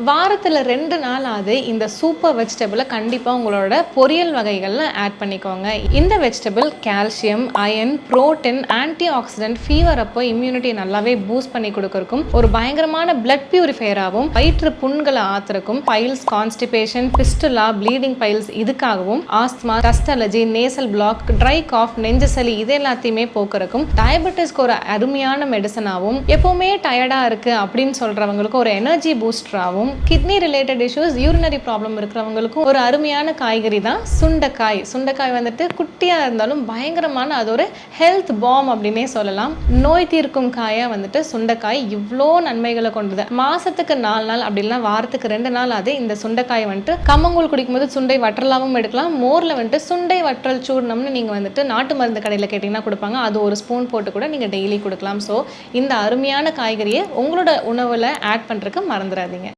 வாரத்தில் 2 நாளாவது இந்த சூப்பர் வெஜிடபிளை கண்டிப்பாக உங்களோட பொரியல் வகைகளில் ஆட் பண்ணிக்கோங்க. இந்த vegetable calcium, iron, protein, antioxidant, fever அப்போ இம்யூனிட்டி நல்லாவே பூஸ்ட் பண்ணி கொடுக்கறக்கும், ஒரு பயங்கரமான பிளட் பியூரிஃபையராகவும், வயிற்று புண்களை ஆத்துறக்கும், piles, constipation, fistula, bleeding piles இதுக்காகவும், asthma, dust allergy, nasal block, dry cough, நெஞ்சு சளி இது எல்லாத்தையுமே போக்குறக்கும், டயபெட்டிஸ்க்கு ஒரு அருமையான மெடிசனாகவும், எப்பவுமே டயர்டா இருக்கு அப்படின்னு சொல்றவங்களுக்கு ஒரு எனர்ஜி பூஸ்டராகவும், kidney related issues, urinary problem இருக்கிறவங்களுக்கும் ஒரு அருமையான காய்கறி தான் சுண்டைக்காய். சுண்டைக்காய் வந்துட்டு குட்டியாக இருந்தாலும் பயங்கரமான அது ஒரு ஹெல்த் பாம் அப்படின்னே சொல்லலாம். நோய் தீர்க்கும் காயாக வந்துட்டு சுண்டைக்காய் இவ்வளோ நன்மைகளை கொண்டது. மாசத்துக்கு 4 நாள் அப்படின்னா வாரத்துக்கு 2 நாள் அது இந்த சுண்டைக்காய் வந்துட்டு கம்மங்கூழ் குடிக்கும்போது சுண்டை வற்றலாவும் எடுக்கலாம். மோரில் வந்துட்டு சுண்டை வற்றல் சூர்ணம்னு நீங்கள் வந்துட்டு நாட்டு மருந்து கடையில் கேட்டிங்கன்னா கொடுப்பாங்க. அது ஒரு ஸ்பூன் போட்டு கூட நீங்கள் டெய்லி கொடுக்கலாம். ஸோ இந்த அருமையான காய்கறியை உங்களோட உணவில் ஆட் பண்ணுறதுக்கு மறந்துடாதீங்க.